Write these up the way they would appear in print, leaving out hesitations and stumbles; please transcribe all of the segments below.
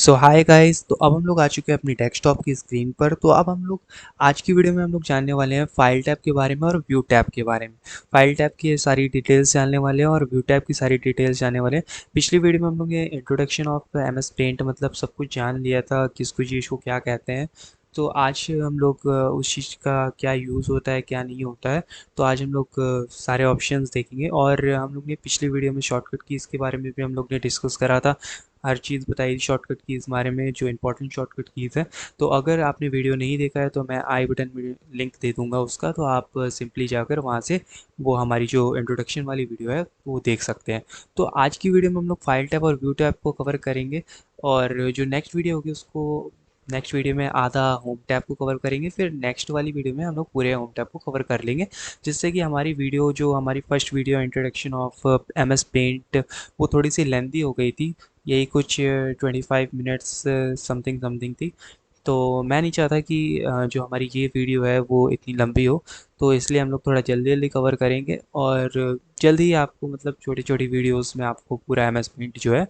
सो hi guys. तो अब हम लोग आ चुके हैं अपनी डेस्कटॉप की स्क्रीन पर। तो अब हम लोग आज की वीडियो में हम लोग जानने वाले हैं फाइल टैब के बारे में और व्यू टैब के बारे में। फाइल टैब की सारी डिटेल्स जानने वाले हैं और व्यू टैब की सारी डिटेल्स जानने वाले हैं। पिछली वीडियो में हम लोग ये इंट्रोडक्शन ऑफ एमएस पेंट मतलब सब कुछ जान लिया था, किसको चीज़ को क्या कहते हैं। तो आज हम लोग उस चीज़ का क्या यूज़ होता है क्या नहीं होता है। तो आज हम लोग सारे ऑप्शंस देखेंगे और हम लोग ने पिछली वीडियो में शॉर्टकट कीज़ के बारे में भी हम लोग ने डिस्कस करा था। हर चीज़ बताई शॉर्टकट कीज़ बारे में, जो इंपॉर्टेंट शॉर्टकट कीज़ है। तो अगर आपने वीडियो नहीं देखा है तो मैं आई बटन में लिंक दे दूंगा उसका, तो आप सिंपली जाकर वहाँ से वो हमारी जो इंट्रोडक्शन वाली वीडियो है वो देख सकते हैं। तो आज की वीडियो में हम लोग फाइल टैब और व्यू टैब को कवर करेंगे और जो नेक्स्ट वीडियो होगी उसको नेक्स्ट वीडियो में आधा होम टैब को कवर करेंगे, फिर नेक्स्ट वाली वीडियो में हम लोग पूरे होम टैब को कवर कर लेंगे, जिससे कि हमारी वीडियो जो हमारी first video introduction of MS paint वो थोड़ी सी लेंदी हो गई थी। यही कुछ 25 मिनट्स समथिंग समथिंग थी। तो मैं नहीं चाहता कि जो हमारी ये वीडियो है वो इतनी लंबी हो। तो इसलिए हम लोग थोड़ा जल्दी जल्दी कवर करेंगे और जल्दी ही आपको मतलब छोटी छोटी वीडियोस में आपको पूरा एम एस पेंट जो है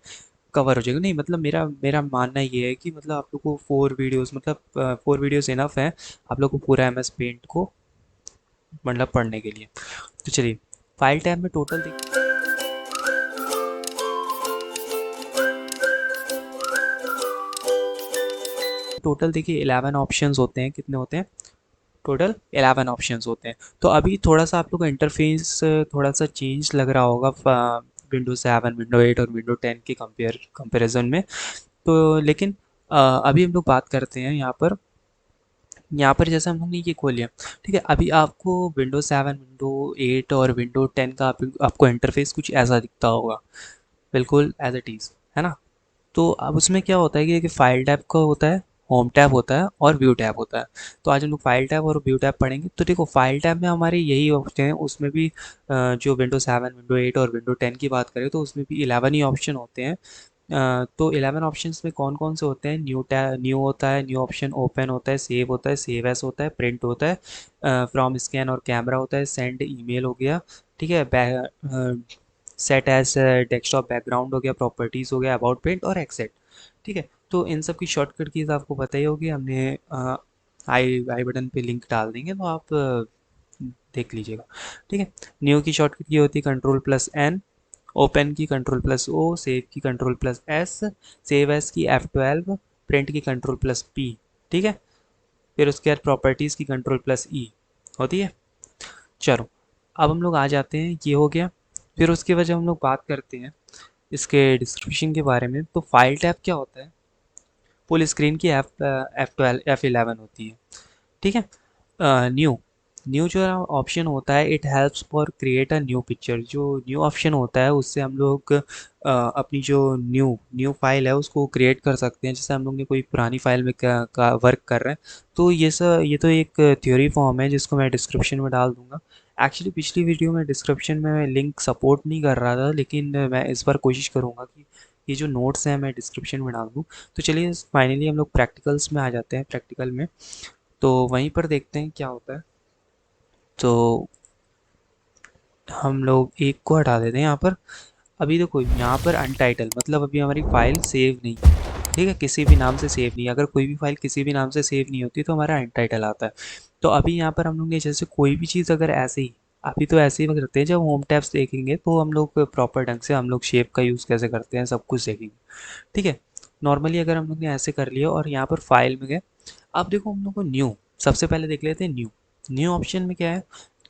कवर हो जाएगा। नहीं मतलब मेरा मेरा मानना ये है कि मतलब आप लोग को 4 वीडियोस मतलब 4 वीडियोस इनफ है आप लोग को पूरा एम एस पेंट को मतलब पढ़ने के लिए। तो चलिए, फाइल टैब में टोटल देखिए 11 ऑप्शंस होते हैं। कितने होते हैं? टोटल 11 ऑप्शंस होते हैं। तो अभी थोड़ा सा आप लोग का इंटरफेस थोड़ा सा चेंज लग रहा होगा विंडो 7 विंडो 8 और विंडो 10 के कंपेरिजन में। तो लेकिन अभी हम लोग बात करते हैं यहाँ पर जैसे हम लोग ने ये खोल लिया। ठीक है, अभी आपको विंडो 7 विंडो 8 और विंडो 10 का आपको इंटरफेस कुछ ऐसा दिखता होगा, बिल्कुल एज इट इज़, है ना। तो अब उसमें क्या होता है कि फाइल टैब का होता है, होम टैब होता है और व्यू टैब होता है। तो आज हम लोग फाइल टैब और व्यू टैब पढ़ेंगे। तो देखो, फाइल टैब में हमारे यही ऑप्शन है, उसमें भी जो विंडो 7 विंडो 8 और विंडो 10 की बात करें तो उसमें भी 11 ही ऑप्शन होते हैं। तो 11 ऑप्शंस में कौन कौन से होते हैं? न्यू होता है, न्यू ऑप्शन, ओपन होता है, सेव होता है, सेव एस होता है, प्रिंट होता है, फ्रॉम स्कैन और कैमरा होता है, सेंड ईमेल हो गया। ठीक है, सेट एज डेस्कटॉप बैकग्राउंड हो गया, प्रॉपर्टीज़ हो गया, अबाउट पेंट और एक्सेट। ठीक है, तो इन सब की शॉर्टकट कीज़ आपको पता ही होगी। हमने आई बटन पे लिंक डाल देंगे, तो आप देख लीजिएगा। ठीक है, न्यू की शॉर्टकट की होती है Ctrl+N, ओपन की Ctrl+O, सेव की Ctrl+S, सेव एस की F12, प्रिंट की Ctrl+P। ठीक है, फिर उसके बाद प्रॉपर्टीज़ की Ctrl+E होती है। चलो, अब हम लोग आ जाते हैं, ये हो गया। फिर उसके बाद जब हम लोग बात करते हैं इसके डिस्क्रिप्शन के बारे में, तो फाइल टैब क्या होता है? फुल स्क्रीन की F11 होती है। ठीक है, न्यू न्यू जो ऑप्शन होता है, it helps for create a new picture. जो न्यू ऑप्शन होता है उससे हम लोग अपनी जो न्यू न्यू फाइल है उसको क्रिएट कर सकते हैं। जैसे हम लोग ने कोई पुरानी फाइल में का वर्क कर रहे हैं, तो ये तो एक थ्योरी फॉर्म है जिसको मैं डिस्क्रिप्शन में डाल दूंगा। एक्चुअली पिछली वीडियो में डिस्क्रिप्शन में लिंक सपोर्ट नहीं कर रहा था, लेकिन मैं इस बार कोशिश करूँगा कि ये जो नोट्स हैं मैं डिस्क्रिप्शन में डाल दूँ। तो चलिए, फाइनली हम लोग प्रैक्टिकल्स में आ जाते हैं। प्रैक्टिकल में तो वहीं पर देखते हैं क्या होता है। तो हम लोग एक को हटा देते हैं यहाँ पर। अभी देखो, यहाँ पर अनटाइटल मतलब अभी हमारी फाइल सेव नहीं है। ठीक है, किसी भी नाम से सेव नहीं है। अगर कोई भी फाइल किसी भी नाम से सेव नहीं होती तो हमारा अनटाइटल आता है। तो अभी यहाँ पर हम लोग ने जैसे कोई भी चीज़ अगर ऐसे ही, अभी तो ऐसे ही करते हैं, जब होम टैब्स देखेंगे तो हम लोग प्रॉपर ढंग से हम लोग शेप का यूज़ कैसे करते हैं सब कुछ देखेंगे। ठीक है, नॉर्मली अगर हम लोग ने ऐसे कर लिया और यहाँ पर फाइल में गए, अब देखो हम लोग को न्यू, सबसे पहले देख लेते हैं न्यू। न्यू ऑप्शन में क्या है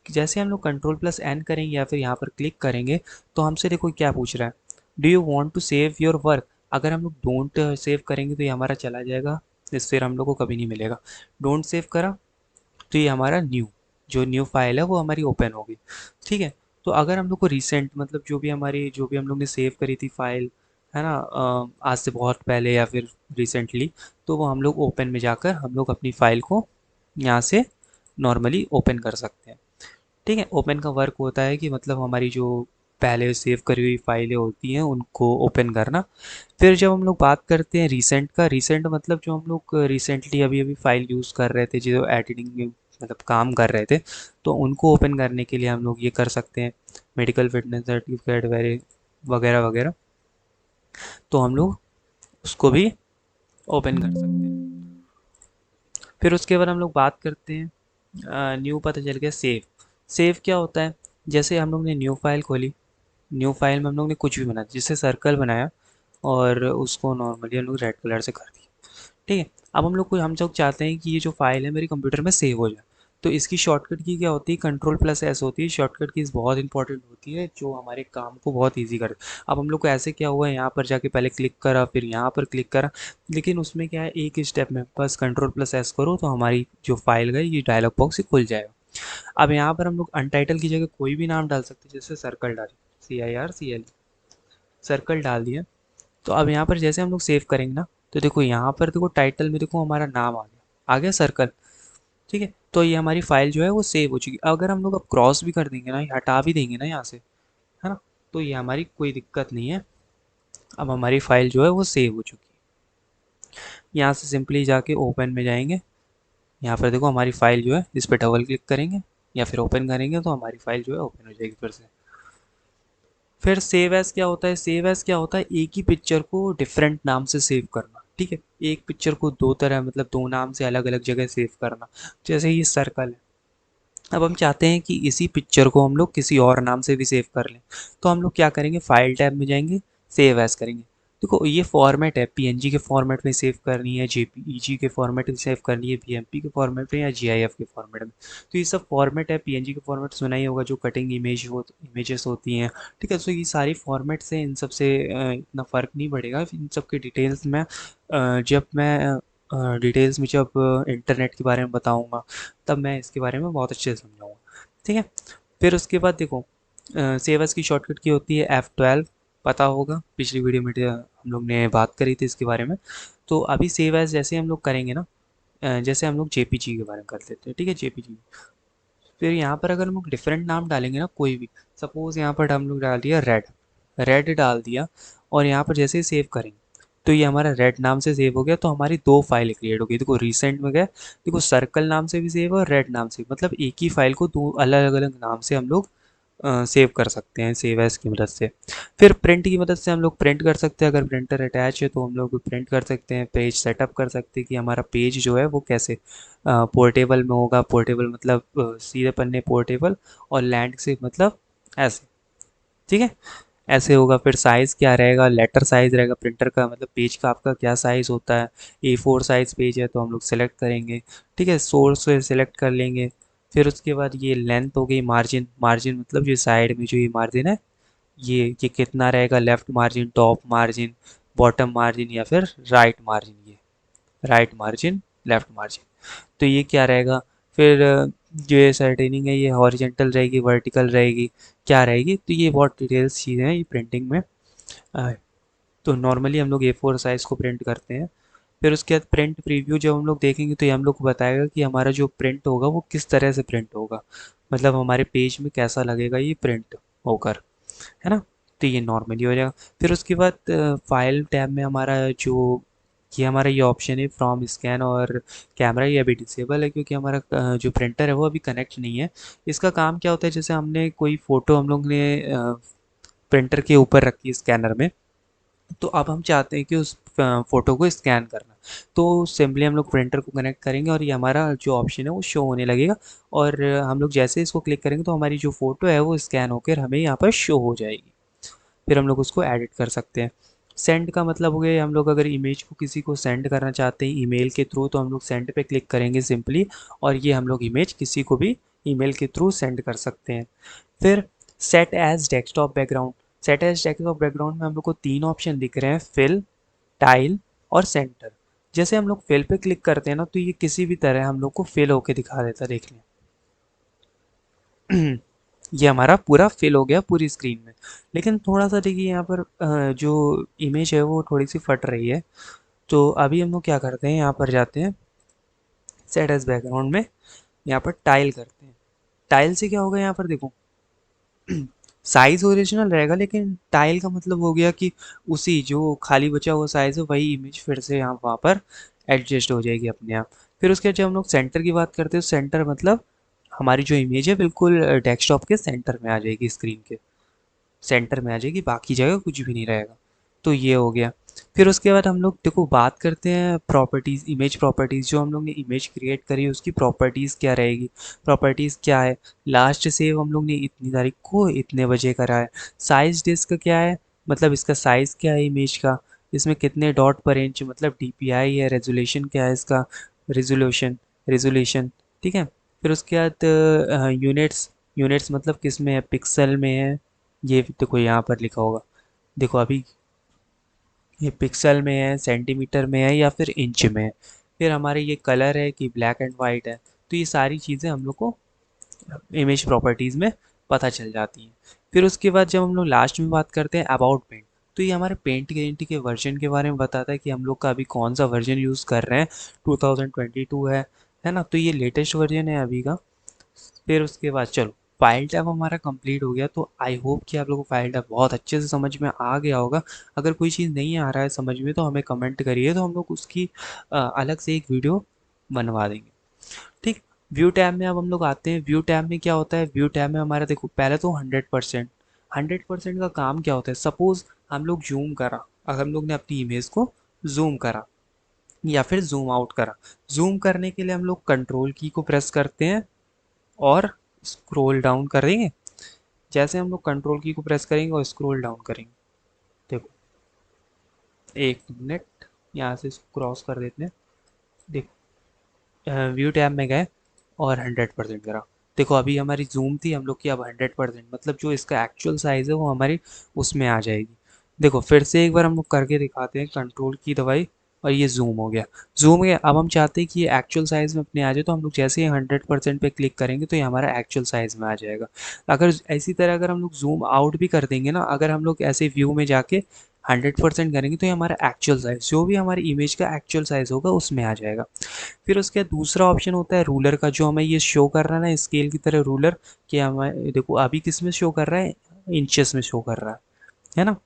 कि जैसे हम लोग Ctrl+N करेंगे या फिर यहाँ पर क्लिक करेंगे, तो हमसे देखो क्या पूछ रहा है, do you want to save your work. अगर हम लोग डोंट सेव करेंगे तो ये हमारा चला जाएगा, इस फिर हम लोग को कभी नहीं मिलेगा। डोंट सेव करा तो ये हमारा न्यू, जो न्यू फाइल है वो हमारी ओपन होगी। ठीक है, तो अगर हम लोग को रिसेंट मतलब जो भी हम लोग ने सेव करी थी फाइल, है ना, आज से बहुत पहले या फिर रिसेंटली, तो वो हम लोग ओपन में जाकर हम लोग अपनी फ़ाइल को यहाँ से नॉर्मली ओपन कर सकते हैं। ठीक है, ओपन का वर्क होता है कि मतलब हमारी जो पहले सेव करी हुई फाइलें होती हैं उनको ओपन करना। फिर जब हम लोग बात करते हैं रिसेंट का, रिसेंट मतलब जो हम लोग रिसेंटली अभी अभी फाइल यूज़ कर रहे थे, जो एडिटिंग में मतलब काम कर रहे थे, तो उनको ओपन करने के लिए हम लोग ये कर सकते हैं, मेडिकल फिटनेस सर्टिफिकेट वगैरह वगैरह। तो हम लोग उसको भी ओपन कर सकते हैं। फिर उसके बाद हम लोग बात करते हैं न्यू, पता चल गया सेव। सेव क्या होता है, जैसे हम लोग ने न्यू फाइल खोली, न्यू फाइल में हम लोग ने कुछ भी बनाया, जैसे सर्कल बनाया और उसको नॉर्मली हम लोग रेड कलर से कर दिया, ठीक है। अब हम लोग चाहते हैं कि ये जो फाइल है मेरे कंप्यूटर में सेव हो जाए, तो इसकी शॉर्टकट की क्या होती है, कंट्रोल+S होती है। शॉर्टकट कीज़ बहुत इंपॉर्टेंट होती है जो हमारे काम को बहुत ईजी कर। अब हम लोग को ऐसे क्या हुआ, यहाँ पर जाके पहले क्लिक करा, फिर यहाँ पर क्लिक करा, लेकिन उसमें क्या है, एक ही स्टेप में बस कंट्रोल+S करो तो हमारी जो फाइल गई ये डायलॉग बॉक्स ही खुल जाएगा। अब यहाँ पर हम लोग अनटाइटल की जगह कोई भी नाम डाल सकते हैं, जैसे सर्कल डाल, CIRCL, सर्कल डाल दिया। तो अब यहाँ पर जैसे हम लोग सेव करेंगे ना, तो देखो यहाँ पर देखो टाइटल में देखो हमारा नाम आ गया सर्कल, ठीक है। तो ये हमारी फाइल जो है वो सेव हो चुकी है। अगर हम लोग अब क्रॉस भी कर देंगे ना, हटा भी देंगे ना यहाँ से, है ना, तो ये हमारी कोई दिक्कत नहीं है। अब हमारी फाइल जो है वो सेव हो चुकी है। यहाँ से सिंपली जाके ओपन में जाएंगे, यहाँ पर देखो हमारी फाइल जो है, इस पर डबल क्लिक करेंगे या फिर ओपन करेंगे तो हमारी फाइल जो है ओपन हो जाएगी फिर से। फिर सेव एज क्या होता है, सेव एज क्या होता है, एक ही पिक्चर को डिफरेंट नाम से सेव करना, ठीक है। एक पिक्चर को दो तरह, मतलब दो नाम से अलग अलग जगह सेव करना। जैसे ये सर्कल है, अब हम चाहते हैं कि इसी पिक्चर को हम लोग किसी और नाम से भी सेव कर लें, तो हम लोग क्या करेंगे, फाइल टैब में जाएंगे, सेव एज करेंगे। देखो ये फॉर्मेट है, PNG के फॉर्मेट में सेव करनी है, JPEG के फॉर्मेट में सेव करनी है, BMP के फॉर्मेट में या GIF के फॉर्मेट में। तो ये सब फॉर्मेट है। PNG के फॉर्मेट सुना ही होगा, जो कटिंग इमेजेस होती हैं, ठीक है। तो ये सारी फॉर्मेट से इन सब से इतना फ़र्क नहीं पड़ेगा। इन सब के डिटेल्स में जब मैं डिटेल्स में जब इंटरनेट के बारे में बताऊंगा, तब मैं इसके बारे में बहुत अच्छे से समझाऊंगा, ठीक है। फिर उसके बाद देखो सेव एज़ की शॉर्टकट की होती है F12, पता होगा, पिछली वीडियो में हम लोग ने बात करी थी इसके बारे में। तो अभी सेव एज़ जैसे हम लोग करेंगे ना, जैसे हम लोग JPG के बारे में कर लेते हैं, ठीक है, JPG। फिर यहाँ पर अगर हम लोग डिफरेंट नाम डालेंगे ना कोई भी, सपोज यहाँ पर हम लोग डाल दिया रेड, रेड डाल दिया, और यहाँ पर जैसे ही सेव करेंगे तो ये हमारा रेड नाम से सेव हो गया, तो हमारी दो फाइलें क्रिएट हो गई। देखो रिसेंट में गए, देखो सर्कल नाम से भी सेव और रेड नाम से, मतलब एक ही फाइल को दो अलग अलग नाम से हम लोग सेव कर सकते हैं सेव एज की मदद से। फिर प्रिंट की मदद से हम लोग प्रिंट कर सकते हैं, अगर प्रिंटर अटैच है तो हम लोग प्रिंट कर सकते हैं, पेज सेटअप कर सकते हैं कि हमारा पेज जो है वो कैसे पोर्टेबल में होगा। पोर्टेबल मतलब सीधे पन्ने पोर्टेबल, और लैंड से मतलब ऐसे, ठीक है, ऐसे होगा। फिर साइज़ क्या रहेगा, लेटर साइज़ रहेगा प्रिंटर का, मतलब पेज का आपका क्या साइज़ होता है। A4 साइज़ पेज है तो हम लोग सेलेक्ट करेंगे, ठीक है, सोर्स से सेलेक्ट कर लेंगे। फिर उसके बाद ये लेंथ हो गई, मार्जिन, मार्जिन मतलब ये साइड में जो ये मार्जिन है, ये कितना रहेगा, left margin, top margin, bottom margin या फिर राइट मार्जिन, ये राइट मार्जिन, लेफ़्ट मार्जिन, तो ये क्या रहेगा। फिर जो ये सर्टेनिंग है ये हॉरिजेंटल रहेगी, वर्टिकल रहेगी, क्या रहेगी, तो ये बहुत डिटेल्स चीज़ें हैं ये प्रिंटिंग में। अ, तो नॉर्मली हम लोग A4 साइज़ को प्रिंट करते हैं। फिर उसके बाद प्रिंट प्रीव्यू जब हम लोग देखेंगे तो ये हम लोग को बताएगा कि हमारा जो प्रिंट होगा वो किस तरह से प्रिंट होगा, मतलब हमारे पेज में कैसा लगेगा ये प्रिंट होकर, है ना। तो ये नॉर्मली हो जाएगा। फिर उसके बाद फाइल टैब में हमारा जो ये ऑप्शन है फ्रॉम स्कैन और कैमरा, ये अभी डिसेबल है क्योंकि हमारा जो प्रिंटर है वो अभी कनेक्ट नहीं है। इसका काम क्या होता है, जैसे हमने कोई फ़ोटो हम लोग ने प्रिंटर के ऊपर रखी स्कैनर में, तो अब हम चाहते हैं कि उस फ़ोटो को स्कैन करना, तो सिंपली हम लोग प्रिंटर को कनेक्ट करेंगे और ये हमारा जो ऑप्शन है वो शो होने लगेगा, और हम लोग जैसे इसको क्लिक करेंगे तो हमारी जो फ़ोटो है वो स्कैन होकर हमें यहाँ पर शो हो जाएगी। फिर हम लोग उसको एडिट कर सकते हैं। सेंड का मतलब हो गया, हम लोग अगर इमेज को किसी को सेंड करना चाहते हैं ईमेल के थ्रू, तो हम लोग सेंड पे क्लिक करेंगे सिंपली, और ये हम लोग इमेज किसी को भी ईमेल के थ्रू सेंड कर सकते हैं। फिर set as desktop background, set as desktop background में हम लोग को तीन ऑप्शन दिख रहे हैं, फिल, टाइल और सेंटर। जैसे हम लोग फिल पे क्लिक करते हैं ना, तो ये किसी भी तरह हम लोग को फिल होके दिखा देता है, देख लें। ये हमारा पूरा फिल हो गया पूरी स्क्रीन में। लेकिन थोड़ा सा देखिए यहाँ पर जो इमेज है वो थोड़ी सी फट रही है, तो अभी हम लोग क्या करते हैं, यहाँ पर जाते हैं सेट एज बैकग्राउंड में, यहाँ पर टाइल करते हैं। टाइल से क्या होगा, यहाँ पर देखो साइज ओरिजिनल रहेगा, लेकिन टाइल का मतलब हो गया कि उसी जो खाली बचा हुआ साइज है वही इमेज फिर से यहाँ वहाँ पर एडजस्ट हो जाएगी अपने आप। फिर उसके बाद जब हम लोग सेंटर की बात करते हैं, सेंटर मतलब हमारी जो इमेज है बिल्कुल डेस्कटॉप के सेंटर में आ जाएगी, स्क्रीन के सेंटर में आ जाएगी, बाकी जगह कुछ भी नहीं रहेगा। तो ये हो गया। फिर उसके बाद हम लोग देखो बात करते हैं प्रॉपर्टीज़, इमेज प्रॉपर्टीज़। जो हम लोग ने इमेज क्रिएट करी है उसकी प्रॉपर्टीज़ क्या रहेगी, प्रॉपर्टीज़ क्या है। लास्ट सेव हम लोग ने इतनी तारीख को इतने बजे करा है। साइज डिस्क क्या है, मतलब इसका साइज़ क्या है इमेज का, इसमें कितने डॉट पर इंच, मतलब डीपीआई है। रेजोल्यूशन क्या है इसका, रेजोल्यूशन, रेजोल्यूशन, ठीक है। फिर उसके बाद यूनिट्स, यूनिट्स मतलब किस में है, पिक्सल में है। ये देखो यहाँ पर लिखा होगा, देखो अभी ये पिक्सल में है, सेंटीमीटर में है या फिर इंच में है। फिर हमारे ये कलर है कि ब्लैक एंड वाइट है। तो ये सारी चीज़ें हम लोग को इमेज प्रॉपर्टीज़ में पता चल जाती हैं। फिर उसके बाद जब हम लोग लास्ट में बात करते हैं अबाउट पेंट, तो ये हमारे पेंट के वर्जन के बारे में बताता है कि हम लोग का अभी कौन सा वर्जन यूज़ कर रहे हैं। 2022 है ना, तो ये लेटेस्ट वर्जन है अभी का। फिर उसके बाद चलो फाइल टैब हमारा कंप्लीट हो गया। तो आई होप कि आप लोगों को फाइल टैब बहुत अच्छे से समझ में आ गया होगा। अगर कोई चीज़ नहीं आ रहा है समझ में तो हमें कमेंट करिए, तो हम लोग उसकी अलग से एक वीडियो बनवा देंगे, ठीक। व्यू टैब में अब हम लोग आते हैं। व्यू टैब में क्या होता है, व्यू टैब में हमारा देखो पहले तो 100%, 100% का काम क्या होता है। सपोज हम लोग जूम करा, अगर हम लोग ने अपनी इमेज को जूम करा या फिर जूम आउट करा। जूम करने के लिए हम लोग कंट्रोल की को प्रेस करते हैं और स्क्रॉल डाउन करेंगे। जैसे हम लोग कंट्रोल की को प्रेस करेंगे और स्क्रॉल डाउन करेंगे, देखो एक मिनट यहाँ से इसको क्रॉस कर देते हैं। देखो व्यू टैब में गए और 100% करा। देखो अभी हमारी जूम थी हम लोग की, अब 100%, मतलब जो इसका एक्चुअल साइज़ है वो हमारी उसमें आ जाएगी। देखो फिर से एक बार हम लोग करके दिखाते हैं, कंट्रोल की दबाई और ये जूम हो गया। जूम हो गया। अब हम चाहते हैं कि ये एक्चुअल साइज़ में अपने आ जाए, तो हम लोग जैसे ही 100% पे क्लिक करेंगे तो ये हमारा एक्चुअल साइज़ में आ जाएगा। अगर इसी तरह अगर हम लोग जूम आउट भी कर देंगे ना, अगर हम लोग ऐसे व्यू में जाके 100% करेंगे तो ये हमारा एक्चुअल साइज़, जो भी हमारी इमेज का एक्चुअल साइज़ होगा उसमें आ जाएगा। फिर उसके बाद दूसरा ऑप्शन होता है रूलर का, जो हमें ये शो कर रहा है ना स्केल की तरह रूलर, कि हमें देखो अभी किस में शो कर रहा है, इंचेस में शो कर रहा है ना।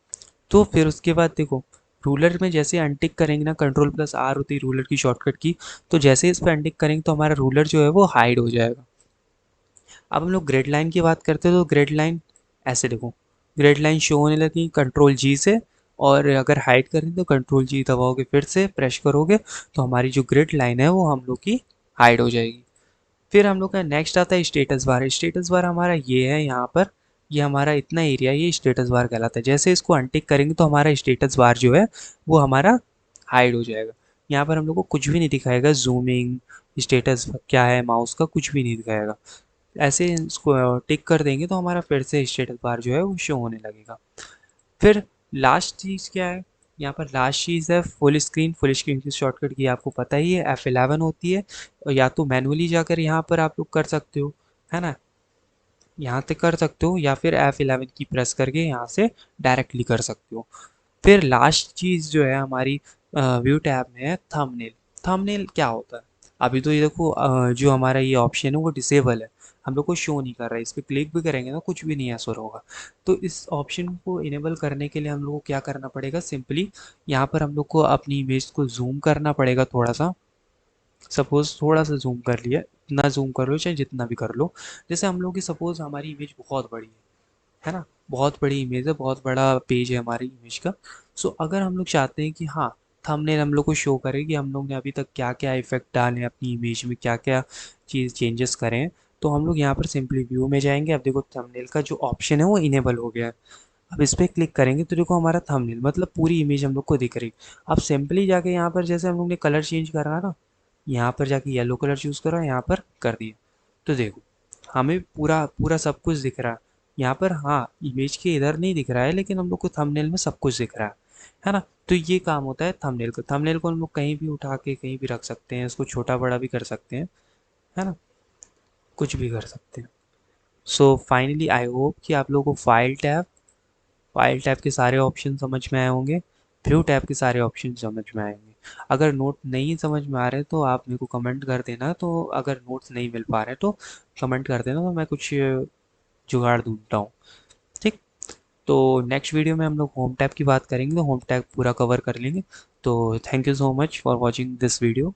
तो फिर उसके बाद देखो रूलर में जैसे अनटिक करेंगे ना, कंट्रोल प्लस आर होती है रूलर की शॉर्टकट की, तो जैसे इस पर अनटिक करेंगे तो हमारा रूलर जो है वो हाइड हो जाएगा। अब हम लोग ग्रेड लाइन की बात करते हैं, तो ग्रेड लाइन ऐसे देखो, ग्रेड लाइन शो होने लगी कंट्रोल जी से, और अगर हाइड करें तो कंट्रोल जी दबाओगे, फिर से प्रेस करोगे तो हमारी जो ग्रिड लाइन है वो हम लोग की हाइड हो जाएगी। फिर हम लोग का नेक्स्ट आता है स्टेटस बार। स्टेटस बार हमारा ये है यहाँ पर, ये हमारा इतना एरिया ये स्टेटस बार कहलाता है। जैसे इसको अनटिक करेंगे तो हमारा स्टेटस बार जो है वो हमारा हाइड हो जाएगा। यहाँ पर हम लोग को कुछ भी नहीं दिखाएगा, जूमिंग, स्टेटस क्या है, माउस का कुछ भी नहीं दिखाएगा। ऐसे इसको टिक कर देंगे तो हमारा फिर से स्टेटस बार जो है वो शो होने लगेगा। फिर लास्ट चीज़ क्या है, यहाँ पर लास्ट चीज़ है फुल स्क्रीन। फुल स्क्रीन की शॉर्टकट की आपको पता ही है, F11 होती है। और या तो मैनुअली जाकर यहाँ पर आप लोग कर सकते हो, है ना, यहाँ तक कर सकते हो, या फिर F11 की प्रेस करके यहाँ से डायरेक्टली कर सकते हो। फिर लास्ट चीज़ जो है हमारी व्यू टैब में है थंबनेल। थंबनेल क्या होता है, अभी तो ये देखो जो हमारा ये ऑप्शन है वो डिसेबल है, हम लोग को शो नहीं कर रहा है। इस पर क्लिक भी करेंगे ना कुछ भी नहीं ऐसा होगा। तो इस ऑप्शन को इनेबल करने के लिए हम लोग को क्या करना पड़ेगा, सिंपली यहाँ पर हम लोग को अपनी इमेज को जूम करना पड़ेगा थोड़ा सा। सपोज़ थोड़ा सा जूम कर लिया, इतना जूम कर लो चाहे जितना भी कर लो। जैसे हम लोग की सपोज़ हमारी इमेज बहुत बड़ी है ना, बहुत बड़ी इमेज है, बहुत बड़ा पेज है हमारी इमेज का। सो अगर हम लोग चाहते हैं कि हाँ थंबनेल हम लोग को शो करे कि हम लोग ने अभी तक क्या क्या इफेक्ट डाले हैं अपनी इमेज में, क्या क्या चीज़ चेंजेस करें हैं, तो हम लोग यहाँ पर सिंपली व्यू में जाएंगे। अब देखो थंबनेल का जो ऑप्शन है वो इनेबल हो गया है। अब इस पर क्लिक करेंगे तो देखो हमारा थंबनेल मतलब पूरी इमेज हम लोग को दिख रही। अब सिंपली जाके यहाँ पर जैसे हम लोग ने कलर चेंज करा ना, यहाँ पर जाके येलो कलर चूज़ करा, यहाँ पर कर दिया, तो देखो हमें पूरा पूरा सब कुछ दिख रहा है। यहाँ पर हाँ इमेज के इधर नहीं दिख रहा है, लेकिन हम लोग को थंबनेल में सब कुछ दिख रहा है ना। तो ये काम होता है थंबनेल का। थंबनेल को हम लोग कहीं भी उठा के कहीं भी रख सकते हैं, इसको छोटा बड़ा भी कर सकते हैं, है ना, कुछ भी कर सकते हैं। सो फाइनली आई होप कि आप लोगों को फाइल टैब के सारे ऑप्शन समझ में आए होंगे, व्यू टैब के सारे ऑप्शन समझ में आएंगे। अगर नोट नहीं समझ में आ रहे तो आप मेरे को कमेंट कर देना, तो अगर नोट्स नहीं मिल पा रहे तो कमेंट कर देना, तो मैं कुछ जुगाड़ ढूंढता हूँ, ठीक। तो नेक्स्ट वीडियो में हम लोग होम टैब की बात करेंगे, तो होम टैब पूरा कवर कर लेंगे। तो thank you so much for watching this video.